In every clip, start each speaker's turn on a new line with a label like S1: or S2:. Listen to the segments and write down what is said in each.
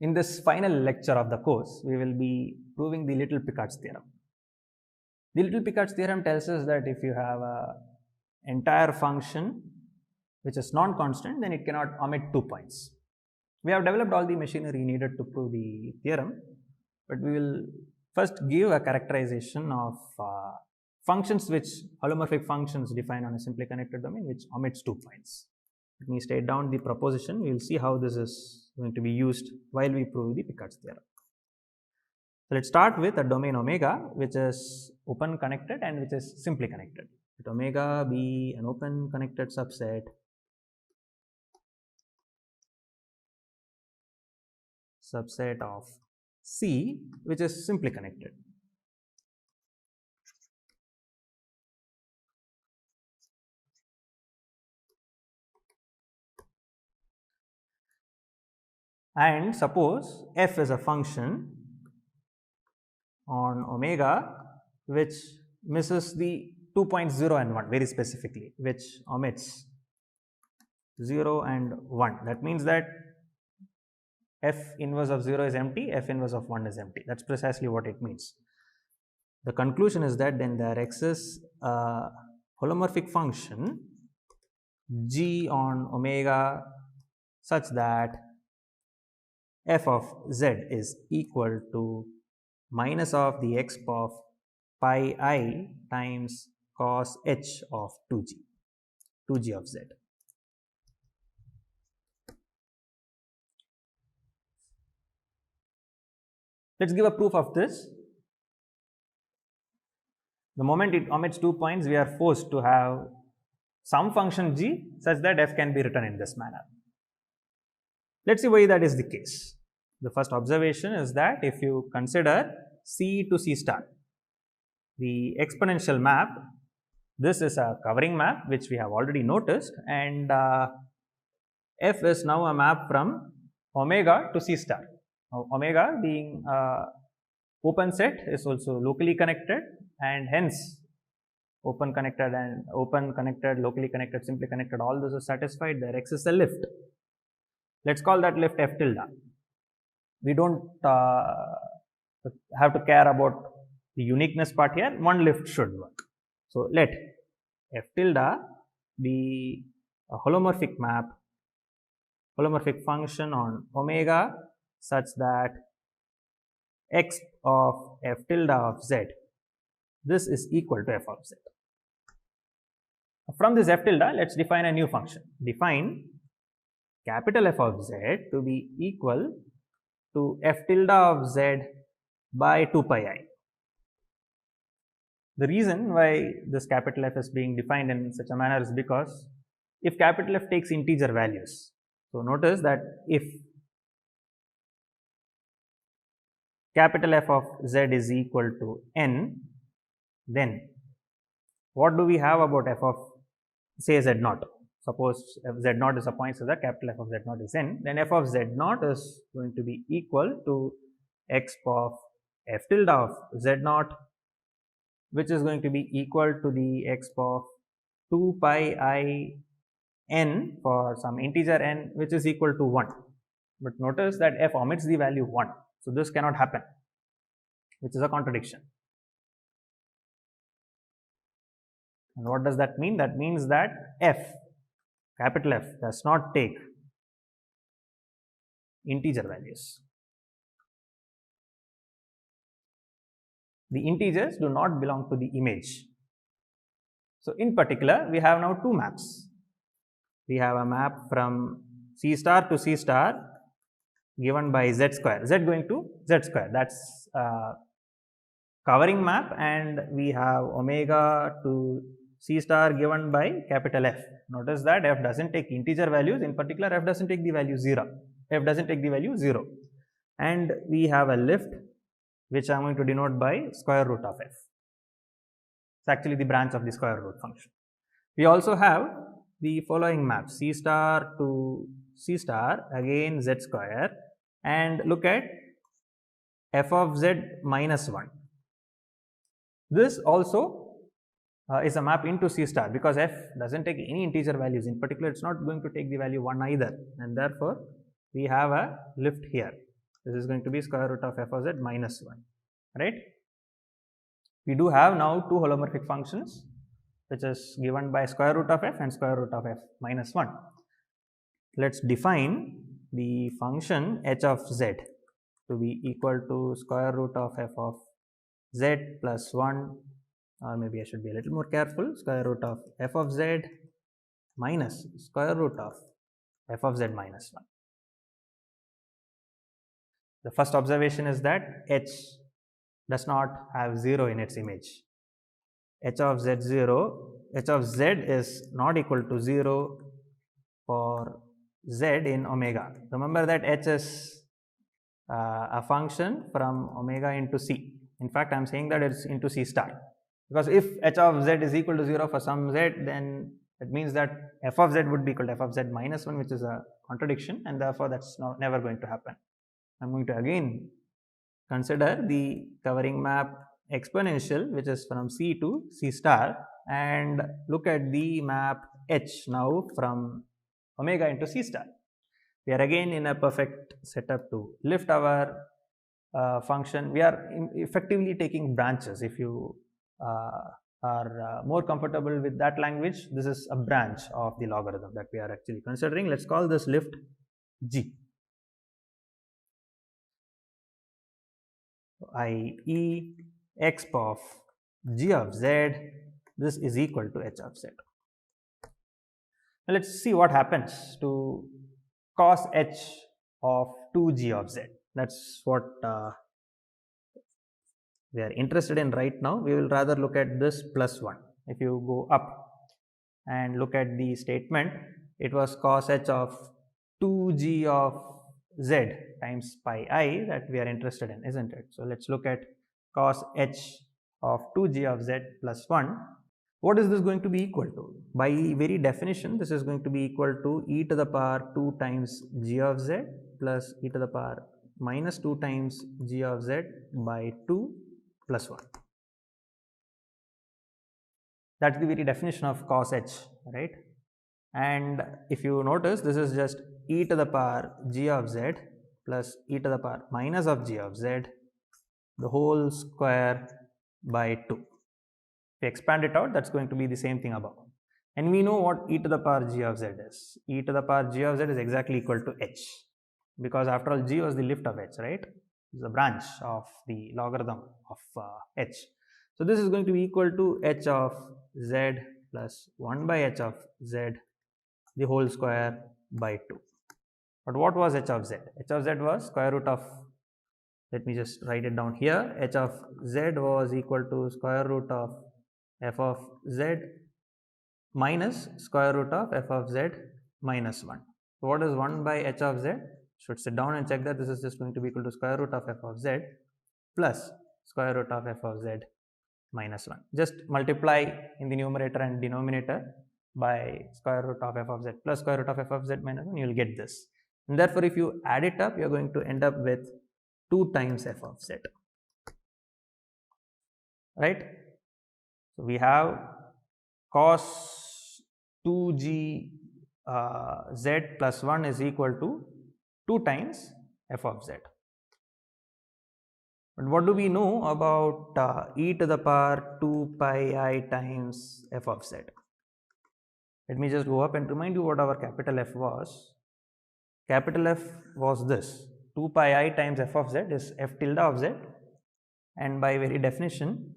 S1: In this final lecture of the course, we will be proving the Little Picard's theorem. The Little Picard's theorem tells us that if you have an entire function which is non-constant, then it cannot omit 2 points. We have developed all the machinery needed to prove the theorem, but we will first give a characterization of functions which holomorphic functions defined on a simply connected domain which omits 2 points. Let me state down the proposition. We will see how this is going to be used while we prove the Picard's theorem. So let's start with a domain omega which is open connected and which is simply connected. Let omega be an open connected subset of C which is simply connected. And suppose f is a function on omega which misses the 2 points 0 and 1 very specifically, which omits 0 and 1. That means that f inverse of 0 is empty, f inverse of 1 is empty. That is precisely what it means. The conclusion is that then there exists a holomorphic function g on omega such that f of z is equal to minus of the exp of pi I times cos h of 2g of z. Let us give a proof of this. The moment it omits 2 points, we are forced to have some function g such that f can be written in this manner. Let us see why that is the case. The first observation is that if you consider C to C star, the exponential map, this is a covering map which we have already noticed, and f is now a map from omega to C star. Now, omega being open set is also locally connected, and hence open connected, locally connected, simply connected, all those are satisfied. There exists a lift. Let us call that lift f tilde. We do not have to care about the uniqueness part here. One lift should work. So, let f tilde be a holomorphic map, holomorphic function on omega such that x of f tilde of z, this is equal to f of z. From this f tilde, let us define a new function. Define capital F of z to be equal to f tilde of z by 2 pi I. The reason why this capital F is being defined in such a manner is because if capital F takes integer values, so notice that if capital F of z is equal to n, then what do we have about f of say z naught? Suppose f z naught is a point so that capital F of z naught is n, then f of z naught is going to be equal to exp of f tilde of z naught, which is going to be equal to the exp of 2 pi I n for some integer n which is equal to 1. But notice that f omits the value 1. So, this cannot happen, which is a contradiction. And what does that mean? That means that f, capital F, does not take integer values. The integers do not belong to the image. So, in particular, we have now two maps. We have a map from C star to C star given by z square, z going to z square, that is covering map, and we have omega to C star given by capital F. Notice that f does not take integer values, in particular f does not take the value 0, f does not take the value 0, and we have a lift which I am going to denote by square root of f. It is actually the branch of the square root function. We also have the following map, C star to C star, again z square, and look at f of z minus 1. This also is a map into C star, because f does not take any integer values, in particular it is not going to take the value 1 either, and therefore we have a lift here. This is going to be square root of f of z minus 1, right? We do have now two holomorphic functions, which is given by square root of f and square root of f minus 1. Let's define the function h of z to be equal to square root of f of z plus 1, or maybe I should be a little more careful, square root of f of z minus square root of f of z minus 1. The first observation is that h does not have 0 in its image. H of z is not equal to 0 for z in omega. Remember that h is a function from omega into c. In fact, I am saying that it's into c star, because if h of z is equal to 0 for some z, then it means that f of z would be equal to f of z minus 1, which is a contradiction, and therefore that's never going to happen. I'm going to again consider the covering map exponential, which is from c to c star, and look at the map h now from omega into c star. We are again in a perfect setup to lift our function. We are effectively taking branches. If you are more comfortable with that language, this is a branch of the logarithm that we are actually considering. Let's call this lift g. i.e. exp of g of z, this is equal to h of z. Now let's see what happens to cos h of 2g of z. That's what we are interested in right now. We will rather look at this plus 1. If you go up and look at the statement, it was cos h of 2g of z times pi I that we are interested in, isn't it? So let's look at cos h of 2g of z plus 1. What is this going to be equal to? By very definition, this is going to be equal to e to the power 2 times g of z plus e to the power minus 2 times g of z by 2 plus 1. That's the very definition of cos h, right? And if you notice, this is just e to the power g of z plus e to the power minus of g of z, the whole square by 2. If you expand it out, that's going to be the same thing above. And we know what e to the power g of z is. E to the power g of z is exactly equal to h, because after all, g was the lift of h, right? It's a branch of the logarithm of h. So this is going to be equal to h of z plus 1 by h of z, the whole square by 2. But what was h of z? H of z was square root of, let me just write it down here, h of z was equal to square root of f of z minus square root of f of z minus 1. So what is 1 by h of z? Should sit down and check that. This is just going to be equal to square root of f of z plus square root of f of z minus 1. Just multiply in the numerator and denominator by square root of f of z plus square root of f of z minus 1, you will get this. And therefore, if you add it up, you are going to end up with 2 times f of z, right? So we have cos 2g z plus 1 is equal to 2 times f of z. But what do we know about e to the power 2 pi I times f of z? Let me just go up and remind you what our capital F was. Capital F was this, 2 pi I times f of z is f tilde of z, and by very definition,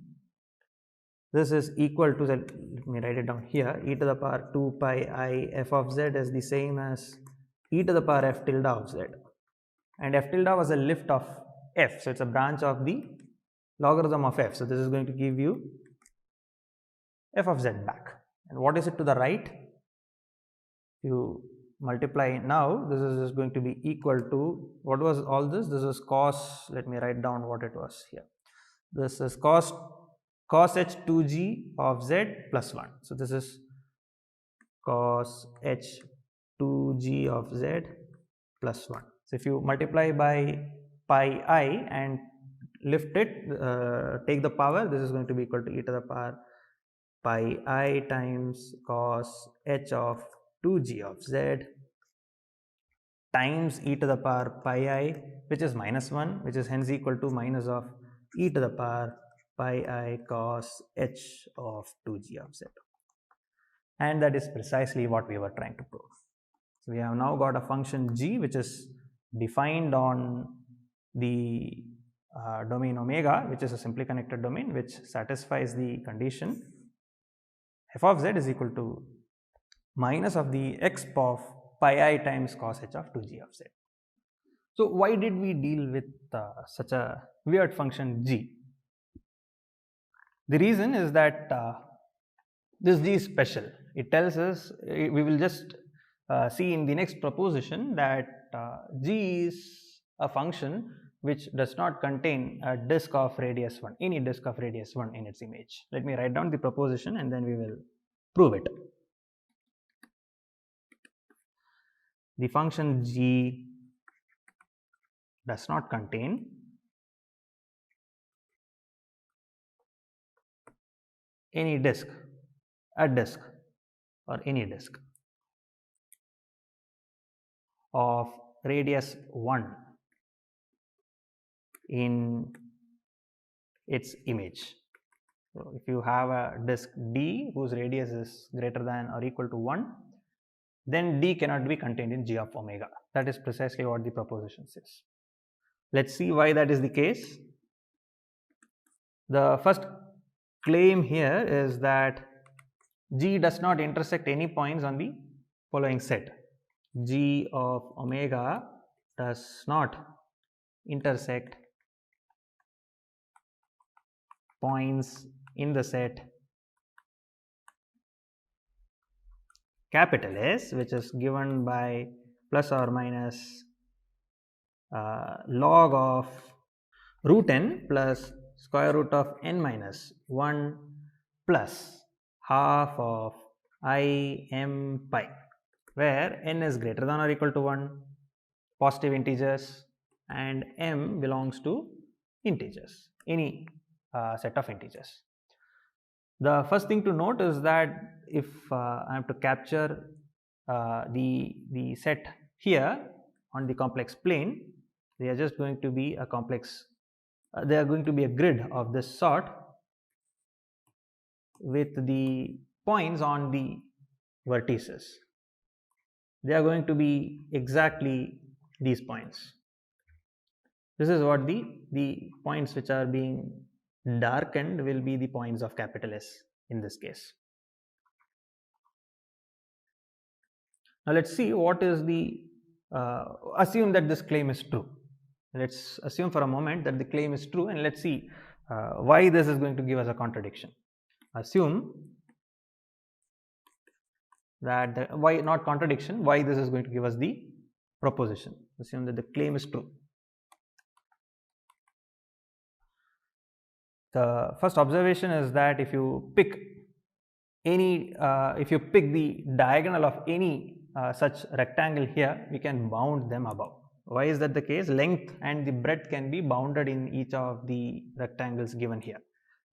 S1: this is equal to, let me write it down here, e to the power 2 pi I f of z is the same as e to the power f tilde of z, and f tilde was a lift of f, so it's a branch of the logarithm of f. So this is going to give you f of z back. And what is it to the right? You multiply now, this is going to be equal to, what was all this? This is cos, let me write down what it was here. This is cos h 2g of z plus 1. So this is cos h 2g of z plus 1. So if you multiply by pi I and lift it, take the power, this is going to be equal to e to the power pi I times cos h of 2g of z times e to the power pi I, which is minus 1, which is hence equal to minus of e to the power pi I cos h of 2g of z. And that is precisely what we were trying to prove. So we have now got a function g which is defined on the domain omega, which is a simply connected domain which satisfies the condition f of z is equal to minus of the exp of pi I times cos h of 2g of z. So why did we deal with such a weird function g? The reason is that this g is special. It tells us, we will just see in the next proposition that g is a function which does not contain a disk of radius 1, any disk of radius 1 in its image. Let me write down the proposition and then we will prove it. The function g does not contain any disk, a disk or any disk of radius 1 in its image. So if you have a disk D whose radius is greater than or equal to 1, then D cannot be contained in G of omega. That is precisely what the proposition says. Let's see why that is the case. The first claim here is that G does not intersect any points on the following set. G of omega does not intersect points in the set capital S, which is given by plus or minus log of root n plus square root of n minus 1 plus half of I m pi, where n is greater than or equal to 1, positive integers, and m belongs to integers, any set of integers. The first thing to note is that if I have to capture the set here on the complex plane, they are just going to be a complex, they are going to be a grid of this sort with the points on the vertices. They are going to be exactly these points. This is what the points which are being darkened will be the points of capital S in this case. Now let's see what is the, assume that this claim is true. Let's assume for a moment that the claim is true and let's see why this is going to give us a contradiction. Assume that why not contradiction, why this is going to give us the proposition. Assume that the claim is true. The first observation is that if you pick any, if you pick the diagonal of any such rectangle here, we can bound them above. Why is that the case? Length and the breadth can be bounded in each of the rectangles given here.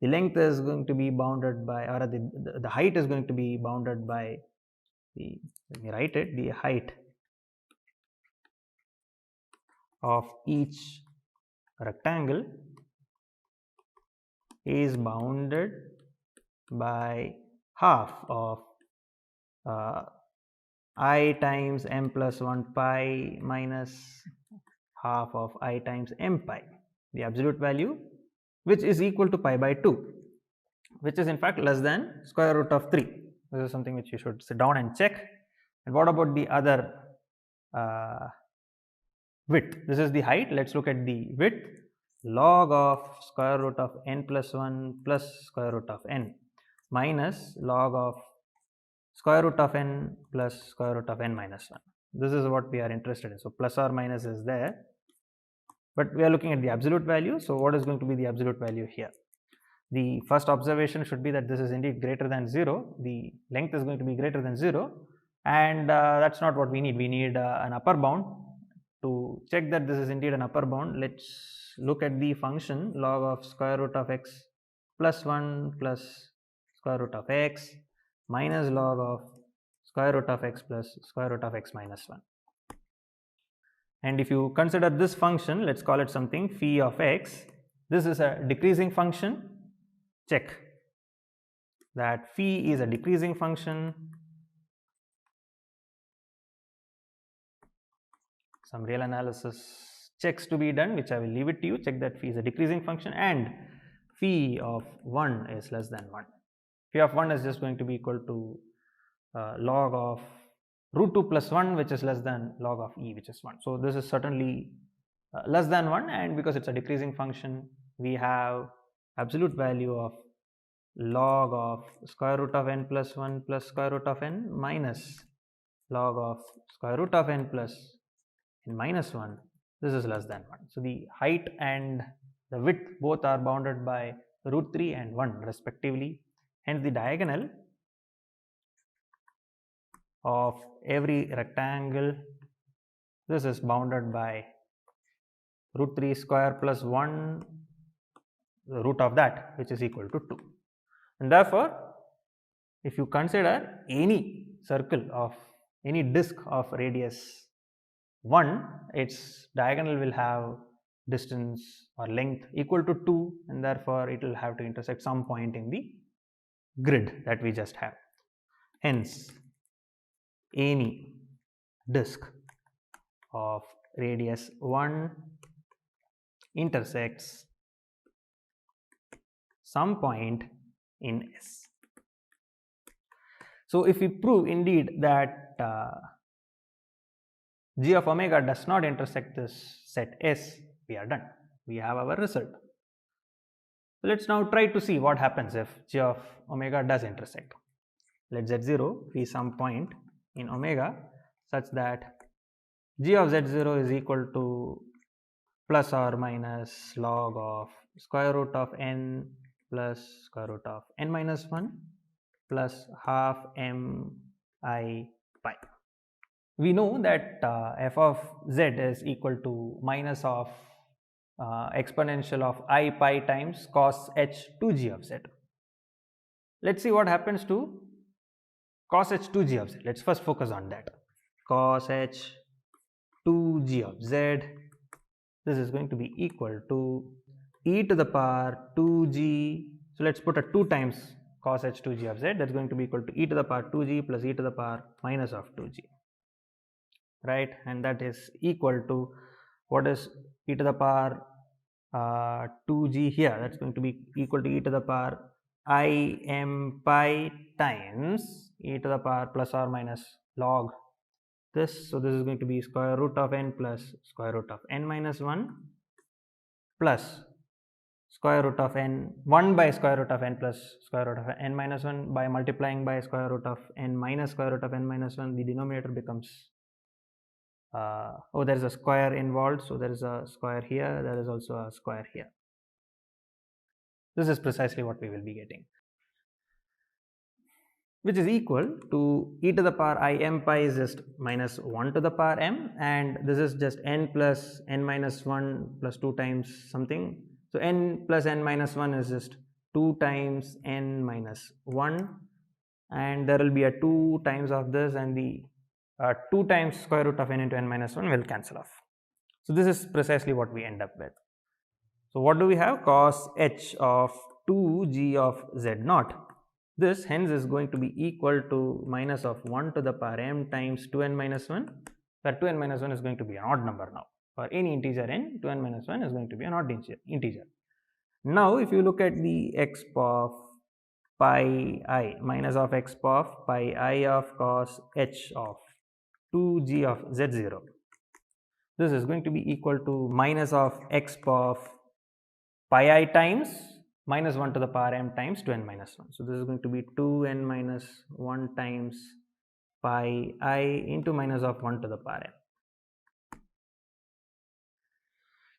S1: The length is going to be bounded by, or the height is going to be bounded by the, let me write it, the height of each rectangle is bounded by half of I times m plus 1 pi minus half of I times m pi, the absolute value, which is equal to pi by 2, which is in fact less than square root of 3. This is something which you should sit down and check. And what about the other width? This is the height. Let's look at the width. Log of square root of n plus 1 plus square root of n minus log of square root of n plus square root of n minus 1. This is what we are interested in. So plus or minus is there, but we are looking at the absolute value. So what is going to be the absolute value here? The first observation should be that this is indeed greater than 0. The length is going to be greater than 0, and that's not what we need. We need an upper bound. To check that this is indeed an upper bound, let's look at the function log of square root of x plus 1 plus square root of x minus log of square root of x plus square root of x minus 1. And if you consider this function, let's call it something phi of x, this is a decreasing function. Check that phi is a decreasing function. Some real analysis checks to be done, which I will leave it to you. Check that phi is a decreasing function and phi of 1 is less than 1. Phi of 1 is just going to be equal to log of root 2 plus 1, which is less than log of e, which is 1. So this is certainly less than 1, and because it's a decreasing function, we have absolute value of log of square root of n plus 1 plus square root of n minus log of square root of n plus n minus 1. This is less than 1. So the height and the width both are bounded by root 3 and 1 respectively. Hence the diagonal of every rectangle, this is bounded by root 3 square plus 1, the root of that, which is equal to 2. And therefore, if you consider any circle of any disk of radius 1, its diagonal will have distance or length equal to 2, and therefore it will have to intersect some point in the grid that we just have. Hence, any disk of radius 1 intersects some point in S. So if we prove indeed that g of omega does not intersect this set S, we are done. We have our result. So let's now try to see what happens if g of omega does intersect. Let z0 be some point in omega such that g of z0 is equal to plus or minus log of square root of n plus square root of n minus 1 plus half m I pi. We know that f of z is equal to minus of exponential of I pi times cos h 2g of z. Let's see what happens to cos h 2g of z. Let's first focus on that. Cos h 2g of z, this is going to be equal to e to the power 2g. So let's put a 2 times cos h 2g of z, that's going to be equal to e to the power 2g plus e to the power minus of 2g, right? And that is equal to, what is e to the power 2g here? That's going to be equal to e to the power I m pi times e to the power plus or minus log this. So this is going to be square root of n plus square root of n minus 1 plus square root of n 1 by square root of n plus square root of n minus 1 by multiplying by square root of n minus square root of n minus 1. The denominator becomes there is a square involved, so there is a square here, there is also a square here. This is precisely what we will be getting, which is equal to e to the power I m pi is just minus 1 to the power m, and this is just n plus n minus 1 plus 2 times something. So n plus n minus 1 is just 2 times n minus 1, and there will be a 2 times of this, and the 2 times square root of n into n minus 1 will cancel off. So this is precisely what we end up with. So what do we have? Cos h of 2g of z naught. This hence is going to be equal to minus of 1 to the power m times 2n minus 1, where 2n minus 1 is going to be an odd number now. For any integer n, 2n minus 1 is going to be an odd integer. Now if you look at the exp of pi I, minus of exp of pi I of cos h of 2g of z0, this is going to be equal to minus of exp of pi I times minus 1 to the power m times 2n minus 1. So this is going to be 2n minus 1 times pi I into minus of 1 to the power m.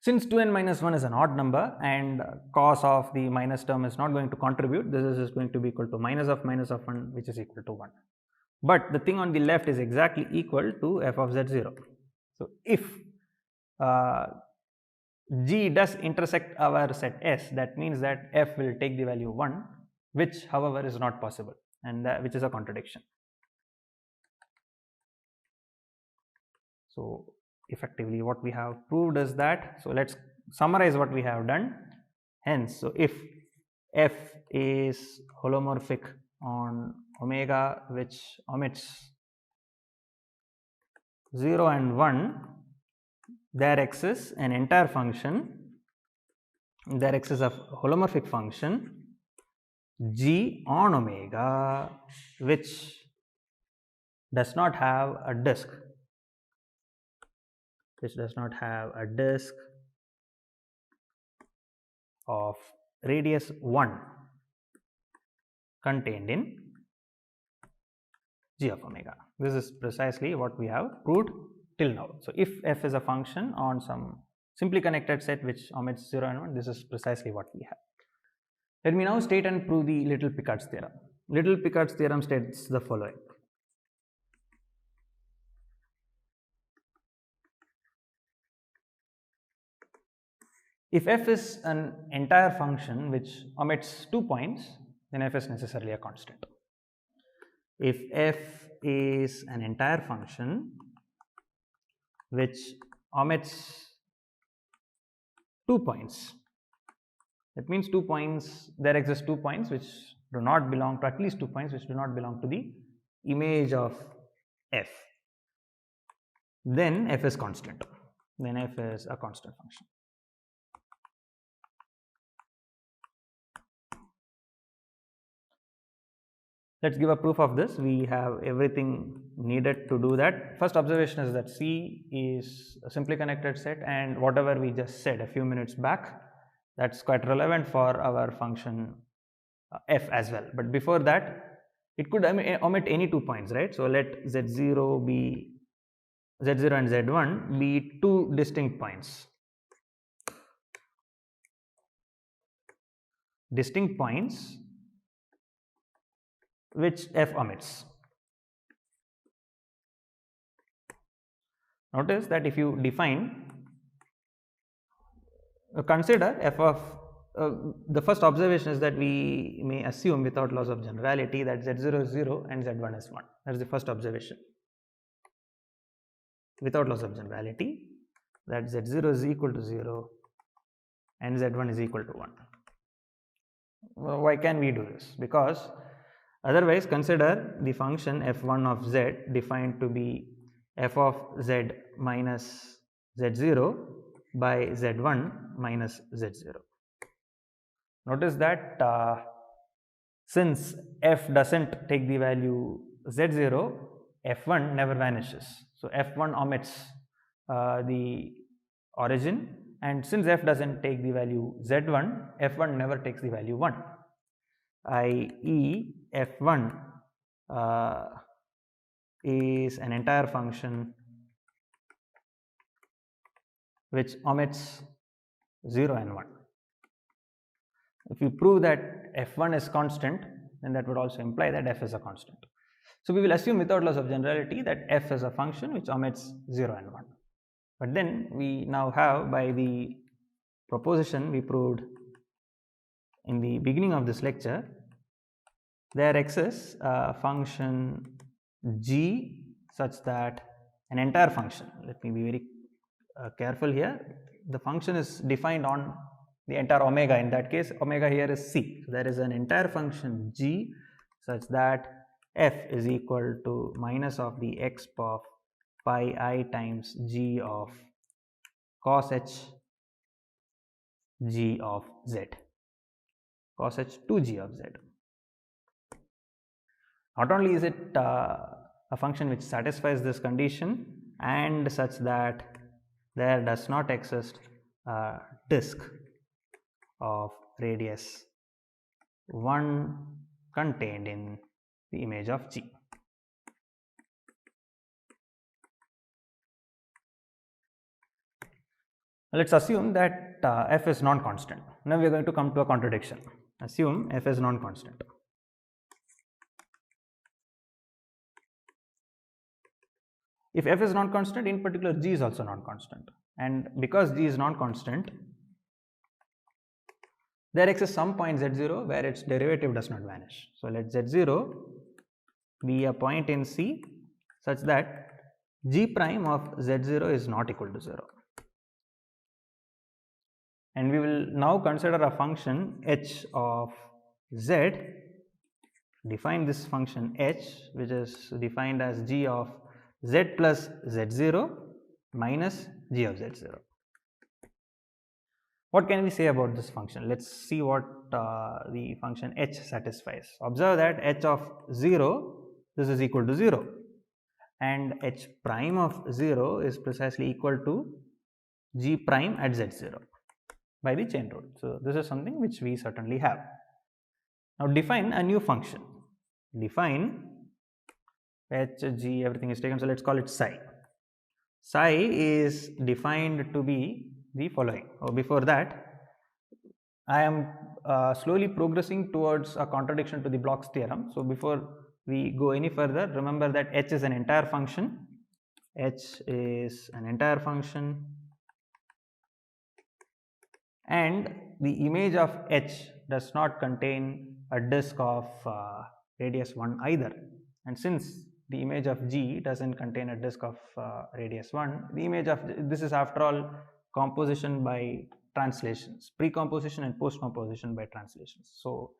S1: Since 2n minus 1 is an odd number and cos of the minus term is not going to contribute, this is going to be equal to minus of 1, which is equal to 1. But the thing on the left is exactly equal to f of z0. So if g does intersect our set S, that means that f will take the value 1, which however is not possible, and which is a contradiction. So effectively what we have proved is that, so let's summarize what we have done. Hence, so if f is holomorphic on omega which omits 0 and 1, there exists an entire function, there exists a holomorphic function g on omega which does not have a disk, of radius 1 contained in g of omega. This is precisely what we have proved till now. So, if f is a function on some simply connected set which omits 0 and 1, this is precisely what we have. Let me now state and prove the Little Picard's theorem. Little Picard's theorem states the following. If f is an entire function which omits 2 points, then f is necessarily a constant. If f is an entire function which omits 2 points, that means 2 points, there exist 2 points which do not belong to, at least 2 points which do not belong to the image of f, then f is constant, then f is a constant function. Let's give a proof of this. We have everything needed to do that. First observation is that C is a simply connected set, and whatever we just said a few minutes back, that's quite relevant for our function f as well. But before that, it could omit any 2 points, right? So let z0 and z1 be 2 distinct points. Distinct points which f omits. Notice that if you define, consider f of, the first observation is that we may assume without loss of generality that z0 is 0 and z1 is 1. That is the first observation. Without loss of generality, that z0 is equal to 0 and z1 is equal to 1. Why can we do this? Because otherwise, consider the function f1 of z defined to be f of z minus z0 by z1 minus z0. Notice that since f does not take the value z0, f1 never vanishes. So, f1 omits the origin, and since f does not take the value z1, f1 never takes the value 1, i.e. f1 is an entire function which omits 0 and 1. If you prove that f1 is constant, then that would also imply that f is a constant. So, we will assume without loss of generality that f is a function which omits 0 and 1. But then we now have, by the proposition we proved in the beginning of this lecture, there exists a function g such that an entire function, let me be very careful here, the function is defined on the entire omega. In that case, omega here is c. So, there is an entire function g such that f is equal to minus of the exp of pi I times g of cos h g of z, cos h 2g of z. Not only is it a function which satisfies this condition, and such that there does not exist a disk of radius 1 contained in the image of G. Let us assume that f is non-constant. Now we are going to come to a contradiction. Assume f is non-constant. If f is non-constant, in particular g is also non-constant, and because g is non-constant, there exists some point z0 where its derivative does not vanish. So, let z0 be a point in C such that g prime of z0 is not equal to 0. And we will now consider a function h of z. Define this function h, which is defined as g of z plus z0 minus g of z0. What can we say about this function? Let's see what the function h satisfies. Observe that h of 0, this is equal to 0, and h prime of 0 is precisely equal to g prime at z0 by the chain rule. So, this is something which we certainly have. Now, define a new function. Define h, g, everything is taken. So, let us call it psi. Psi is defined to be the following. Before that, I am slowly progressing towards a contradiction to the Bloch's theorem. So, before we go any further, remember that h is an entire function. H is an entire function, and the image of h does not contain a disk of radius 1 either. And since the image of g does not contain a disk of radius 1, the image of this is after all composition by translations, pre-composition and post-composition by translations. So,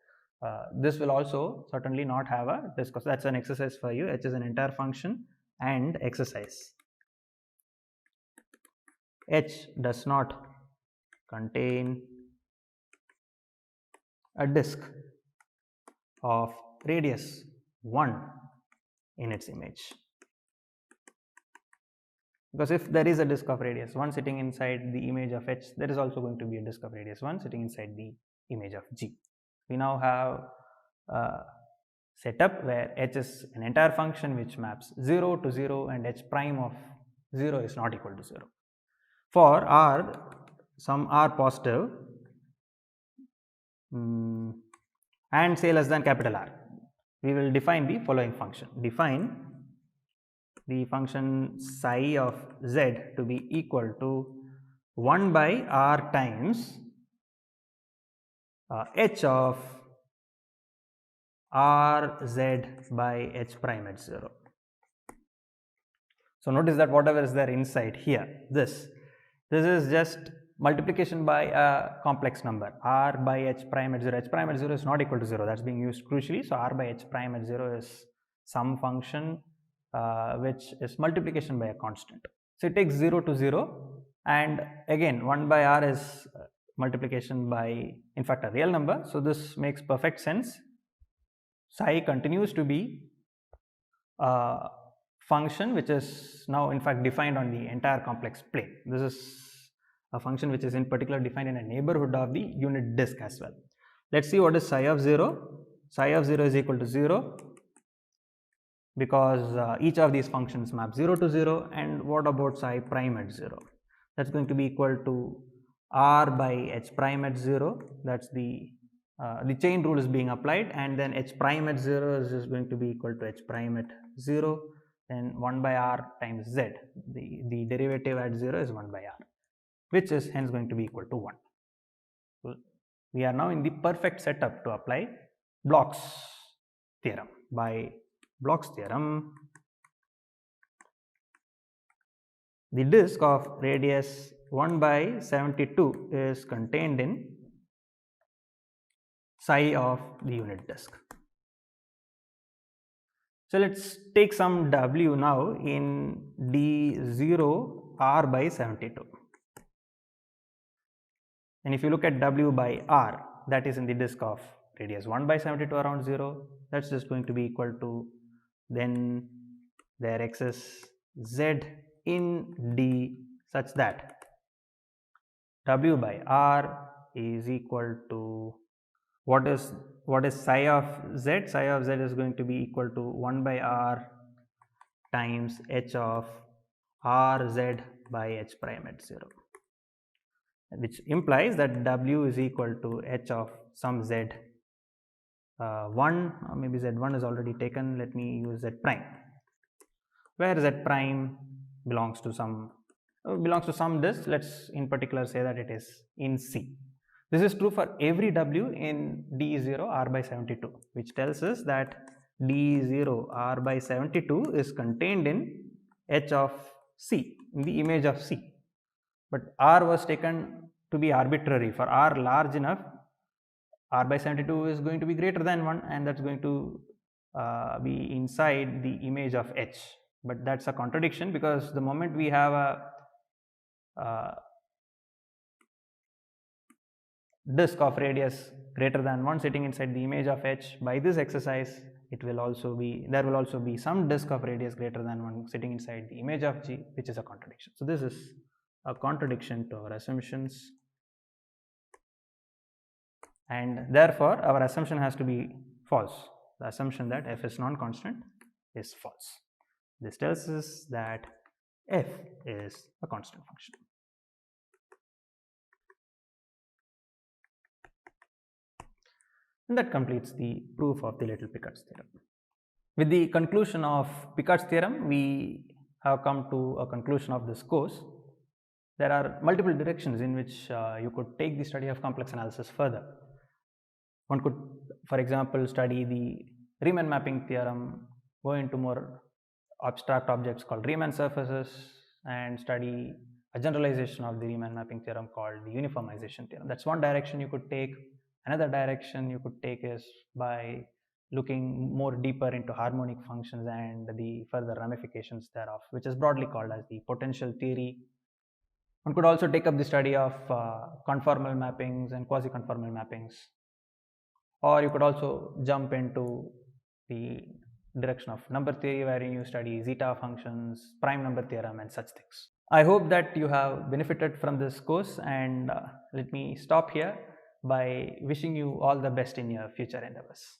S1: this will also certainly not have a disk. So, that is an exercise for you. H is an entire function, and exercise. H does not contain a disk of radius 1 in its image. Because if there is a disk of radius 1 sitting inside the image of h, there is also going to be a disk of radius 1 sitting inside the image of g. We now have a setup where h is an entire function which maps 0 to 0, and h prime of 0 is not equal to 0. For r, some r positive and say less than capital R, we will define the following function. Define the function psi of z to be equal to 1 by r times h of r z by h prime at 0. So, notice that whatever is there inside here, this is just multiplication by a complex number, r by h prime at 0. H prime at 0 is not equal to 0, that is being used crucially. So, r by h prime at 0 is some function which is multiplication by a constant. So, it takes 0 to 0, and again 1 by r is multiplication by, in fact, a real number. So, this makes perfect sense. Psi continues to be a function which is now in fact defined on the entire complex plane. This is a function which is in particular defined in a neighborhood of the unit disk as well. Let us see what is psi of 0. Psi of 0 is equal to 0 because each of these functions map 0 to 0. And what about psi prime at 0? That is going to be equal to r by h prime at 0. That is the chain rule is being applied, and then h prime at 0 is just going to be equal to h prime at 0, then 1 by r times z. The derivative at 0 is 1 by r, which is hence going to be equal to 1. So, we are now in the perfect setup to apply Bloch's theorem. By Bloch's theorem, the disk of radius 1 by 72 is contained in psi of the unit disk. So, let us take some w now in d0 r by 72. And if you look at w by r, that is in the disk of radius 1 by 72 around 0, that is just going to be equal to, then there exists z in d such that w by r is equal to, what is psi of z? Psi of z is going to be equal to 1 by r times h of r z by h prime at 0, which implies that w is equal to h of some z 1, or maybe z1 is already taken. Let me use z prime, where z prime belongs to some disk. Let us in particular say that it is in C. This is true for every w in d0 r by 72, which tells us that d0 r by 72 is contained in h of C in the image of C. But R was taken to be arbitrary. For R large enough, R by 72 is going to be greater than 1, and that's going to be inside the image of H. But that's a contradiction, because the moment we have a disk of radius greater than 1 sitting inside the image of H, by this exercise there will also be some disk of radius greater than 1 sitting inside the image of G, which is a contradiction. So this is a contradiction to our assumptions, and therefore our assumption has to be false. The assumption that f is non-constant is false. This tells us that f is a constant function. And that completes the proof of the Little Picard's theorem. With the conclusion of Picard's theorem, we have come to a conclusion of this course. There are multiple directions in which you could take the study of complex analysis further. One could, for example, study the Riemann mapping theorem, go into more abstract objects called Riemann surfaces, and study a generalization of the Riemann mapping theorem called the uniformization theorem. That's one direction you could take. Another direction you could take is by looking more deeper into harmonic functions and the further ramifications thereof, which is broadly called as the potential theory. One could also take up the study of conformal mappings and quasi-conformal mappings, or you could also jump into the direction of number theory, wherein you study zeta functions, prime number theorem, and such things. I hope that you have benefited from this course, and let me stop here by wishing you all the best in your future endeavors.